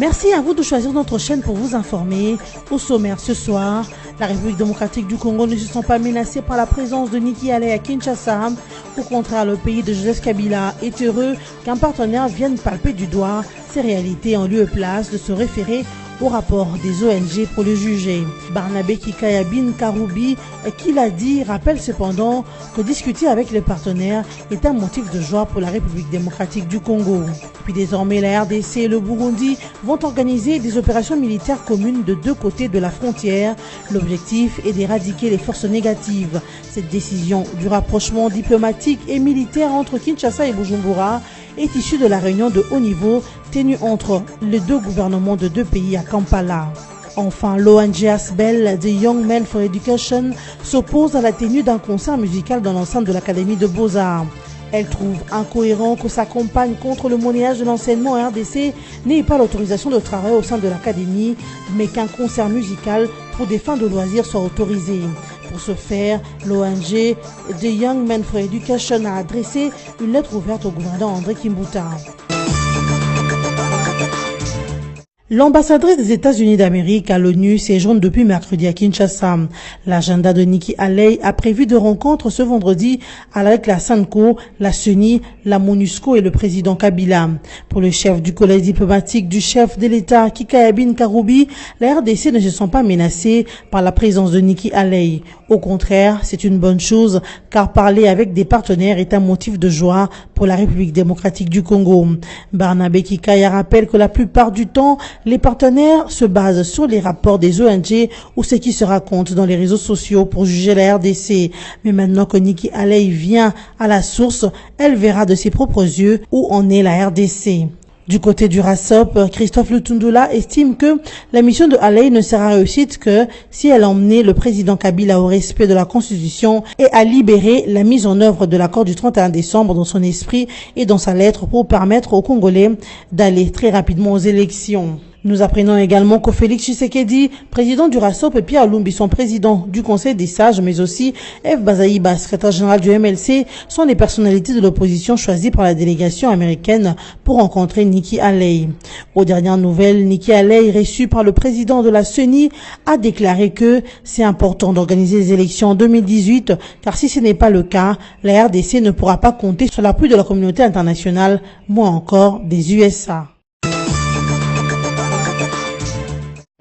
Merci à vous de choisir notre chaîne pour vous informer. Au sommaire ce soir, la République démocratique du Congo ne se sent pas menacée par la présence de Nikki Haley à Kinshasa. Au contraire, le pays de Joseph Kabila est heureux qu'un partenaire vienne palper du doigt ces réalités en lieu et place de se référer au rapport des ONG pour le juger. Barnabé Kikayabin Karoubi, qui l'a dit, rappelle cependant que discuter avec les partenaires est un motif de joie pour la République démocratique du Congo. Puis désormais, la RDC et le Burundi vont organiser des opérations militaires communes de deux côtés de la frontière. L'objectif est d'éradiquer les forces négatives. Cette décision du rapprochement diplomatique et militaire entre Kinshasa et Bujumbura est issue de la réunion de haut niveau tenue entre les deux gouvernements de deux pays à Kampala. Enfin, l'ONG ASBEL, The Young Men for Education, s'oppose à la tenue d'un concert musical dans l'enceinte de l'Académie de Beaux-Arts. Elle trouve incohérent que sa campagne contre le monnayage de l'enseignement en RDC n'ait pas l'autorisation de travailler au sein de l'Académie, mais qu'un concert musical pour des fins de loisirs soit autorisé. Pour ce faire, l'ONG The Young Men for Education a adressé une lettre ouverte au gouverneur André Kimbuta. L'ambassadrice des États-Unis d'Amérique à l'ONU séjourne depuis mercredi à Kinshasa. L'agenda de Nikki Haley a prévu de rencontres ce vendredi avec la SANCO, la CENI, la MONUSCO et le président Kabila. Pour le chef du collège diplomatique du chef de l'État, Kikayabin Karoubi, la RDC ne se sent pas menacée par la présence de Nikki Haley. Au contraire, c'est une bonne chose, car parler avec des partenaires est un motif de joie pour la République démocratique du Congo. Barnabé Kikaya rappelle que la plupart du temps, les partenaires se basent sur les rapports des ONG ou ce qui se raconte dans les réseaux sociaux pour juger la RDC. Mais maintenant que Nikki Haley vient à la source, elle verra de ses propres yeux où en est la RDC. Du côté du RASOP, Christophe Lutundula estime que la mission de Haley ne sera réussite que si elle emmenait le président Kabila au respect de la Constitution et à libérer la mise en œuvre de l'accord du 31 décembre dans son esprit et dans sa lettre pour permettre aux Congolais d'aller très rapidement aux élections. Nous apprenons également que Félix Tshisekedi, président du RASOP, et Pierre Lumbi, son président du Conseil des sages, mais aussi F. Bazaïba, secrétaire général du MLC, sont les personnalités de l'opposition choisies par la délégation américaine pour rencontrer Nikki Haley. Aux dernières nouvelles, Nikki Haley, reçue par le président de la CENI, a déclaré que c'est important d'organiser les élections en 2018, car si ce n'est pas le cas, la RDC ne pourra pas compter sur l'appui de la communauté internationale, moins encore des USA.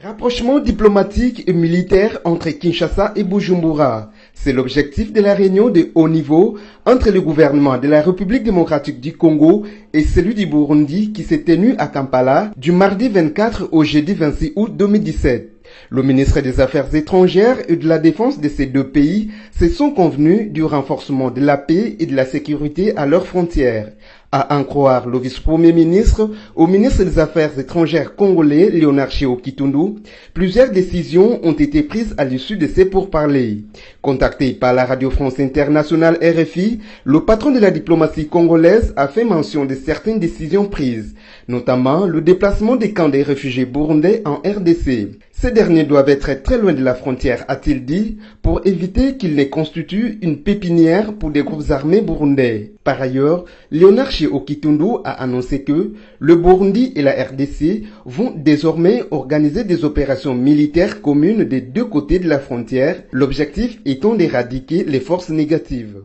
Rapprochement diplomatique et militaire entre Kinshasa et Bujumbura. C'est l'objectif de la réunion de haut niveau entre le gouvernement de la République démocratique du Congo et celui du Burundi qui s'est tenu à Kampala du mardi 24 au jeudi 26 août 2017. Le ministre des Affaires étrangères et de la Défense de ces deux pays se sont convenus du renforcement de la paix et de la sécurité à leurs frontières. À en croire le vice-premier ministre, au ministre des Affaires étrangères congolais Léonard Chéo Kitundu, plusieurs décisions ont été prises à l'issue de ces pourparlers. Contacté par la Radio France Internationale RFI, le patron de la diplomatie congolaise a fait mention de certaines décisions prises, notamment le déplacement des camps des réfugiés burundais en RDC. Ces derniers doivent être très loin de la frontière, a-t-il dit, pour éviter qu'ils ne constituent une pépinière pour des groupes armés burundais. Par ailleurs, Léonard Chéo Kitundu a annoncé que le Burundi et la RDC vont désormais organiser des opérations militaires communes des deux côtés de la frontière, l'objectif étant d'éradiquer les forces négatives.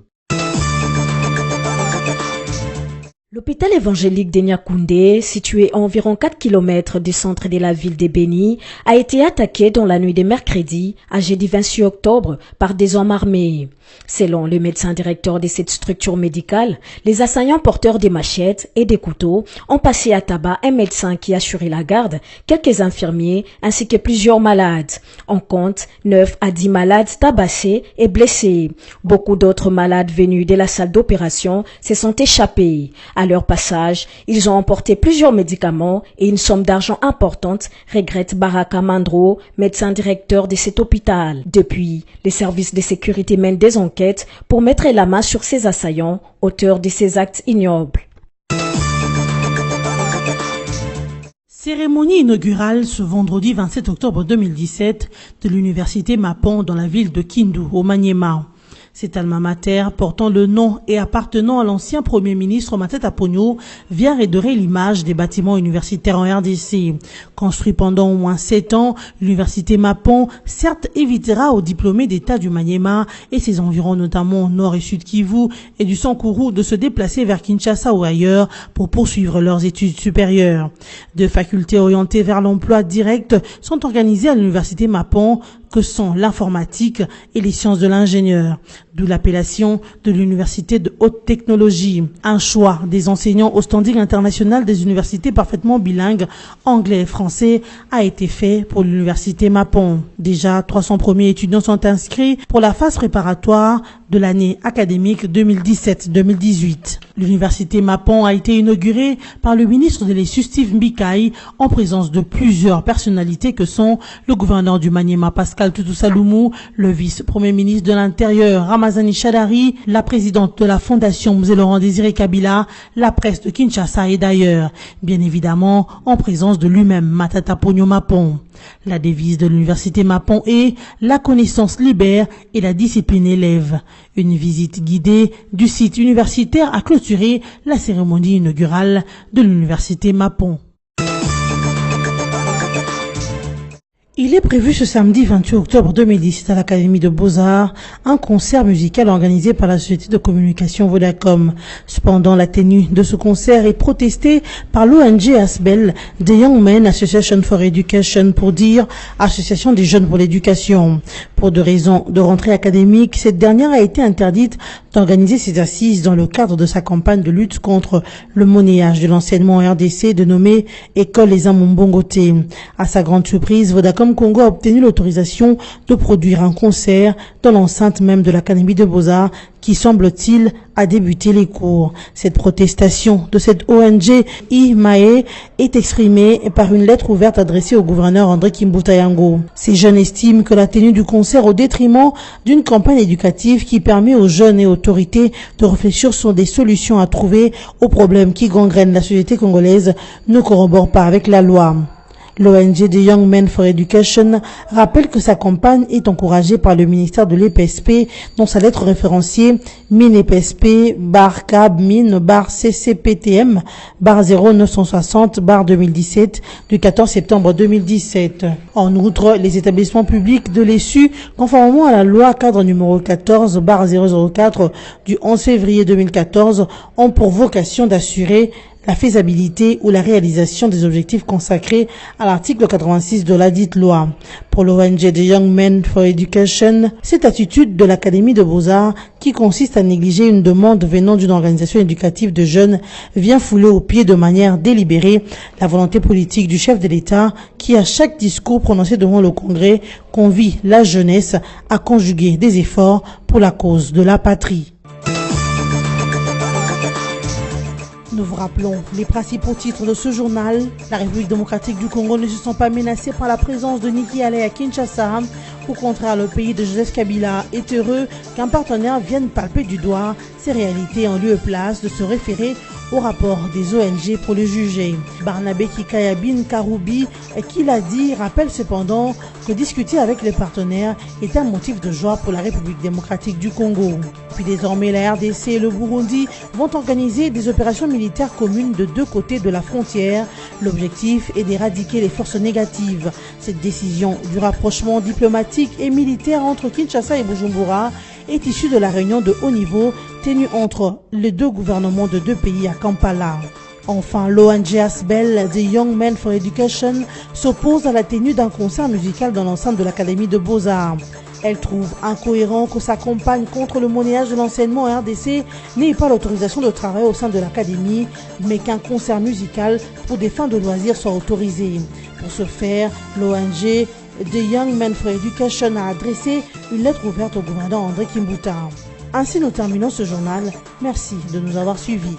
L'hôpital évangélique d'Enyakoundé, situé à environ 4 km du centre de la ville de Beni, a été attaqué dans la nuit de mercredi à jeudi 26 octobre par des hommes armés. Selon le médecin directeur de cette structure médicale, les assaillants porteurs des machettes et des couteaux ont passé à tabac un médecin qui assurait la garde, quelques infirmiers ainsi que plusieurs malades. On compte 9 à 10 malades tabassés et blessés. Beaucoup d'autres malades venus de la salle d'opération se sont échappés. À leur passage, ils ont emporté plusieurs médicaments et une somme d'argent importante, regrette Baraka Mandro, médecin directeur de cet hôpital. Depuis, les services de sécurité mènent des enquêtes pour mettre la main sur ces assaillants, auteurs de ces actes ignobles. Cérémonie inaugurale ce vendredi 27 octobre 2017 de l'université Mapon dans la ville de Kindu, au Maniema. Cet alma mater, portant le nom et appartenant à l'ancien Premier ministre Matata Ponyo, vient redorer l'image des bâtiments universitaires en RDC. Construit pendant au moins 7 ans, l'université Mapon, certes, évitera aux diplômés d'État du Maniema et ses environs, notamment Nord et Sud Kivu et du Sankuru, de se déplacer vers Kinshasa ou ailleurs pour poursuivre leurs études supérieures. Deux facultés orientées vers l'emploi direct sont organisées à l'université Mapon, que sont l'informatique et les sciences de l'ingénieur, d'où l'appellation de l'université de haute technologie. Un choix des enseignants au standing international des universités parfaitement bilingues, anglais et français, a été fait pour l'université Mapon. Déjà, 300 premiers étudiants sont inscrits pour la phase préparatoire de l'année académique 2017-2018. L'université Mapon a été inaugurée par le ministre de l'Éducation Steve Mbikai en présence de plusieurs personnalités que sont le gouverneur du Maniema Pascal Tutu Salumou, le vice-premier ministre de l'Intérieur Ramazani Chadari, la présidente de la fondation Mzee Laurent Désiré Kabila, la presse de Kinshasa et d'ailleurs, bien évidemment en présence de lui-même Matata Ponyo Mapon. La devise de l'université Mapon est « La connaissance libère et la discipline élève ». Une visite guidée du site universitaire a clôturé la cérémonie inaugurale de l'université Mapon. Il est prévu ce samedi 28 octobre 2017 à l'Académie de Beaux-Arts un concert musical organisé par la société de communication Vodacom. Cependant, la tenue de ce concert est protestée par l'ONG ASBEL, The Young Men Association for Education, pour dire Association des jeunes pour l'éducation. Pour des raisons de rentrée académique, cette dernière a été interdite d'organiser ses assises dans le cadre de sa campagne de lutte contre le monnayage de l'enseignement RDC dénommé École les Amombongote. À sa grande surprise, Vodacom Congo a obtenu l'autorisation de produire un concert dans l'enceinte même de l'Académie de Beaux-Arts qui, semble-t-il, a débuté les cours. Cette protestation de cette ONG IMAE est exprimée par une lettre ouverte adressée au gouverneur André Kimbuta Yango. Ces jeunes estiment que la tenue du concert au détriment d'une campagne éducative qui permet aux jeunes et autorités de réfléchir sur des solutions à trouver aux problèmes qui gangrènent la société congolaise ne corrobore pas avec la loi. L'ONG The Young Men for Education rappelle que sa campagne est encouragée par le ministère de l'EPSP dans sa lettre référenciée MINEPSP /CAB MIN /CCPTM /0960 /2017 du 14 septembre 2017. En outre, les établissements publics de l'ESU, conformément à la loi cadre numéro 14 /004 du 11 février 2014, ont pour vocation d'assurer la faisabilité ou la réalisation des objectifs consacrés à l'article 86 de la dite loi. Pour l'ONG The Young Men for Education, cette attitude de l'Académie de Beaux-Arts, qui consiste à négliger une demande venant d'une organisation éducative de jeunes, vient fouler aux pieds de manière délibérée la volonté politique du chef de l'État qui, à chaque discours prononcé devant le Congrès, convie la jeunesse à conjuguer des efforts pour la cause de la patrie. Nous vous rappelons les principaux titres de ce journal. La République démocratique du Congo ne se sent pas menacée par la présence de Niki Haley à Kinshasa. Au contraire, le pays de Joseph Kabila est heureux qu'un partenaire vienne palper du doigt ces réalités en lieu et place de se référer au rapport des ONG pour le juger. Barnabé Kikayabin Karoubi, qui l'a dit, rappelle cependant que discuter avec les partenaires est un motif de joie pour la République démocratique du Congo. Puis désormais, la RDC et le Burundi vont organiser des opérations militaires communes de deux côtés de la frontière. L'objectif est d'éradiquer les forces négatives. Cette décision du rapprochement diplomatique et militaire entre Kinshasa et Bujumbura est issue de la réunion de haut niveau tenue entre les deux gouvernements de deux pays à Kampala. Enfin, l'ONG ASBEL, The Young Men for Education, s'oppose à la tenue d'un concert musical dans l'enceinte de l'Académie de Beaux-Arts. Elle trouve incohérent que sa campagne contre le monnayage de l'enseignement RDC n'ait pas l'autorisation de travailler au sein de l'Académie, mais qu'un concert musical pour des fins de loisirs soit autorisé. Pour ce faire, l'ONG The Young Men for Education a adressé une lettre ouverte au gouverneur André Kimbuta. Ainsi nous terminons ce journal. Merci de nous avoir suivis.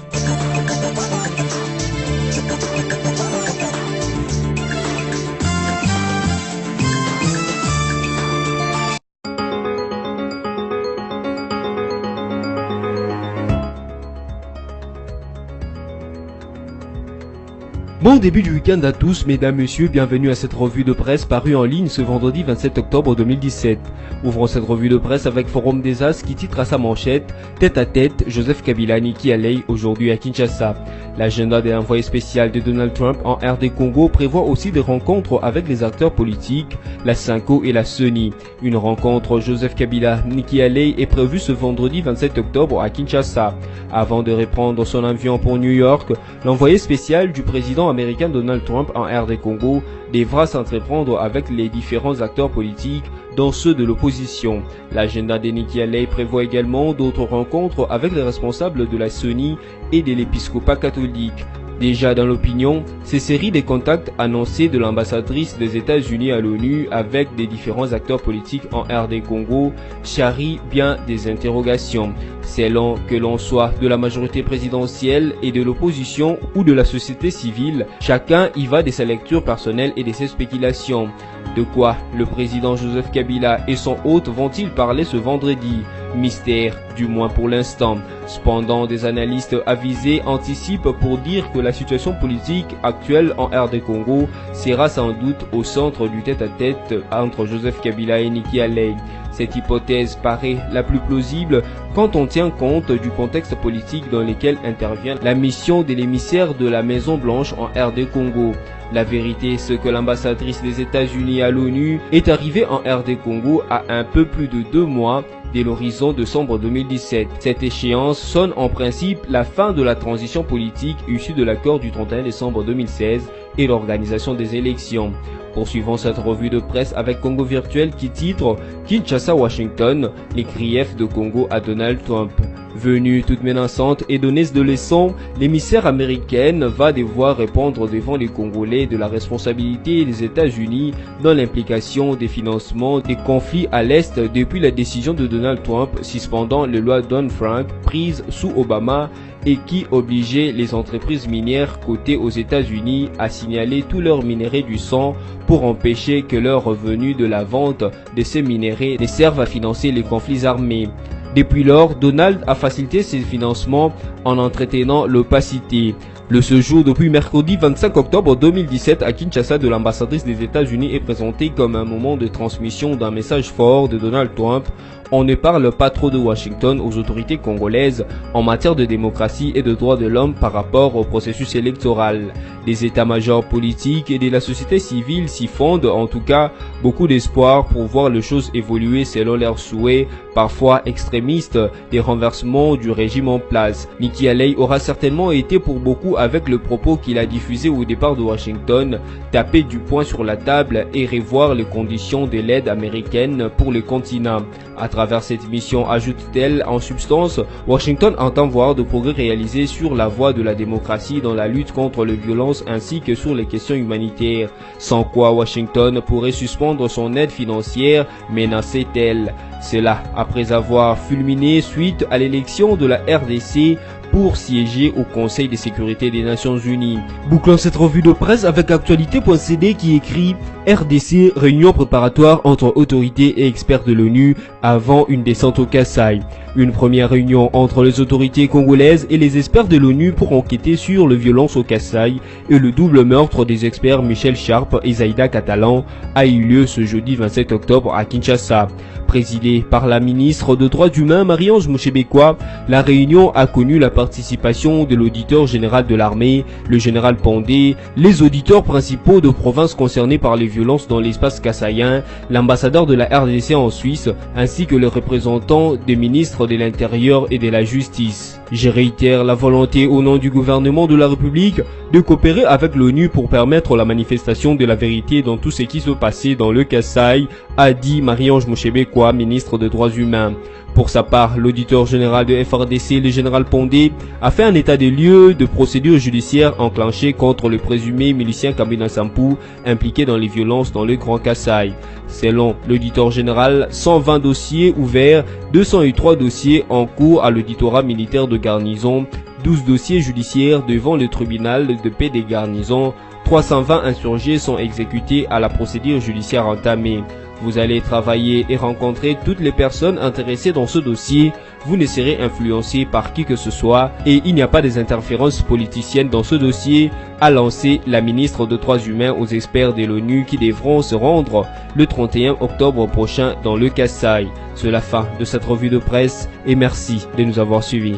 Bon début du week-end à tous, mesdames, messieurs, bienvenue à cette revue de presse parue en ligne ce vendredi 27 octobre 2017. Ouvrons cette revue de presse avec Forum des As qui titre à sa manchette « Tête à tête, Joseph Kabila Niki Halei aujourd'hui à Kinshasa ». L'agenda de l'envoyé spécial de Donald Trump en RD Congo prévoit aussi des rencontres avec les acteurs politiques, la Synco et la CENI. Une rencontre Joseph Kabila Niki Halei est prévue ce vendredi 27 octobre à Kinshasa. Avant de reprendre son avion pour New York, l'envoyé spécial du président américain Donald Trump en RD Congo devra s'entreprendre avec les différents acteurs politiques dont ceux de l'opposition. L'agenda de Niki Halei prévoit également d'autres rencontres avec les responsables de la CENI et de l'épiscopat catholique. Déjà dans l'opinion, ces séries de contacts annoncés de l'ambassadrice des États-Unis à l'ONU avec des différents acteurs politiques en RD Congo charrient bien des interrogations. Selon que l'on soit de la majorité présidentielle et de l'opposition ou de la société civile, chacun y va de sa lecture personnelle et de ses spéculations. De quoi le président Joseph Kabila et son hôte vont-ils parler ce vendredi? Mystère, du moins pour l'instant. Cependant, des analystes avisés anticipent pour dire que la situation politique actuelle en RD Congo sera sans doute au centre du tête-à-tête entre Joseph Kabila et Niki Halei. Cette hypothèse paraît la plus plausible quand on tient compte du contexte politique dans lequel intervient la mission de l'émissaire de la Maison Blanche en RD Congo. La vérité, c'est que l'ambassadrice des États-Unis à l'ONU est arrivée en RD Congo à un peu plus de 2 mois dès l'horizon de décembre 2017. Cette échéance sonne en principe la fin de la transition politique issue de l'accord du 31 décembre 2016 et l'organisation des élections. Poursuivons cette revue de presse avec Congo Virtuel qui titre « Kinshasa-Washington, les griefs de Congo à Donald Trump ». Venue toute menaçante et donneuse de leçons, l'émissaire américaine va devoir répondre devant les Congolais de la responsabilité des États-Unis dans l'implication des financements des conflits à l'Est depuis la décision de Donald Trump suspendant les lois Dodd-Frank prises sous Obama et qui obligeait les entreprises minières cotées aux États-Unis à signaler tous leurs minéraux du sang pour empêcher que leurs revenus de la vente de ces minéraux ne servent à financer les conflits armés. Depuis lors, Donald a facilité ses financements en entretenant l'opacité. Le séjour depuis mercredi 25 octobre 2017 à Kinshasa de l'ambassadrice des États-Unis est présenté comme un moment de transmission d'un message fort de Donald Trump. On ne parle pas trop de Washington aux autorités congolaises en matière de démocratie et de droits de l'homme par rapport au processus électoral. Les états-majors politiques et de la société civile s'y fondent en tout cas beaucoup d'espoir pour voir les choses évoluer selon leurs souhaits, parfois extrémistes, des renversements du régime en place. Niki Halei aura certainement été pour beaucoup avec le propos qu'il a diffusé au départ de Washington, taper du poing sur la table et revoir les conditions de l'aide américaine pour le continent. À travers cette mission, ajoute-t-elle en substance, Washington entend voir de progrès réalisés sur la voie de la démocratie dans la lutte contre les violences ainsi que sur les questions humanitaires, sans quoi Washington pourrait suspendre son aide financière, menaçait-elle. Cela après avoir fulminé suite à l'élection de la RDC pour siéger au Conseil de sécurité des Nations Unies. Bouclons cette revue de presse avec actualité.cd qui écrit RDC, réunion préparatoire entre autorités et experts de l'ONU avant une descente au Kasaï. Une première réunion entre les autorités congolaises et les experts de l'ONU pour enquêter sur les violences au Kasaï et le double meurtre des experts Michel Sharp et Zaïda Catalan a eu lieu ce jeudi 27 octobre à Kinshasa. Présidée par la ministre des Droits humains Marie-Ange Mushebekwa, la réunion a connu la participation de l'auditeur général de l'armée, le général Pondé, les auditeurs principaux de provinces concernées par les violences dans l'espace kassaïen, l'ambassadeur de la RDC en Suisse, ainsi que les représentants des ministres de l'Intérieur et de la Justice. Je réitère la volonté au nom du gouvernement de la République de coopérer avec l'ONU pour permettre la manifestation de la vérité dans tout ce qui se passait dans le Kasaï, a dit Marie-Ange Mushebekwa, ministre des Droits humains. Pour sa part, l'auditeur général de FRDC, le général Pondé, a fait un état des lieux de procédures judiciaires enclenchées contre le présumé milicien Kamina Sampou impliqué dans les violences dans le Grand Kasaï. Selon l'auditeur général, 120 dossiers ouverts, 203 dossiers en cours à l'auditorat militaire de garnison, 12 dossiers judiciaires devant le tribunal de paix des garnisons, 320 insurgés sont exécutés à la procédure judiciaire entamée. Vous allez travailler et rencontrer toutes les personnes intéressées dans ce dossier. Vous ne serez influencé par qui que ce soit et il n'y a pas des interférences politiciennes dans ce dossier, a lancé la ministre des Droits humains aux experts de l'ONU qui devront se rendre le 31 octobre prochain dans le Kasaï. C'est la fin de cette revue de presse et merci de nous avoir suivis.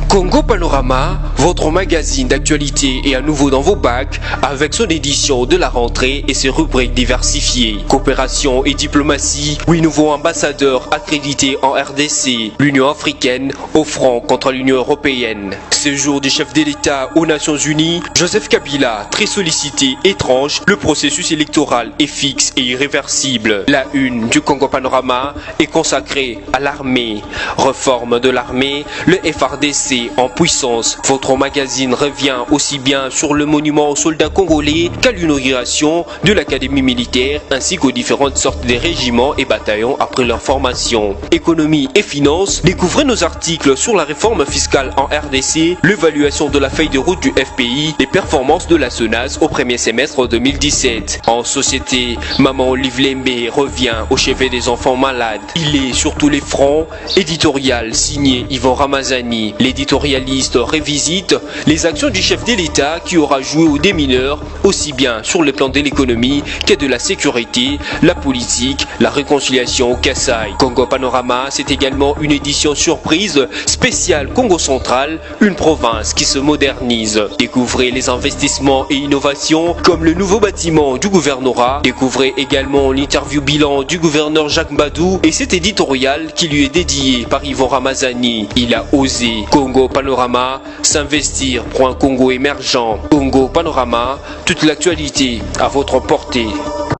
Congo Panorama, votre magazine d'actualité est à nouveau dans vos bacs avec son édition de la rentrée et ses rubriques diversifiées. Coopération et diplomatie, 8 nouveaux ambassadeurs accrédités en RDC, l'Union africaine au front contre l'Union européenne. Séjour du chef de l'État aux Nations Unies, Joseph Kabila, très sollicité, étrange, le processus électoral est fixe et irréversible. La une du Congo Panorama est consacrée à l'armée. Réforme de l'armée, le FARDC en puissance. Votre magazine revient aussi bien sur le monument aux soldats congolais qu'à l'inauguration de l'académie militaire ainsi qu'aux différentes sortes de régiments et bataillons après leur formation. Économie et finances, découvrez nos articles sur la réforme fiscale en RDC, l'évaluation de la feuille de route du FPI, les performances de la SONAS au premier semestre 2017. En société, Maman Olive Lembe revient au chevet des enfants malades. Il est sur tous les fronts. Éditorial signé Yvon Ramazani. L'éditorialiste révisite les actions du chef de l'État qui aura joué aux démineurs aussi bien sur le plan de l'économie que de la sécurité, la politique, la réconciliation au Kasaï. Congo Panorama, c'est également une édition surprise spéciale Congo Central, une province qui se modernise. Découvrez les investissements et innovations comme le nouveau bâtiment du gouvernorat. Découvrez également l'interview bilan du gouverneur Jacques Mbadou et cet éditorial qui lui est dédié par Yvon Ramazani. Il a osé. Congo Panorama, s'investir pour un Congo émergent. Congo Panorama, toute l'actualité à votre portée.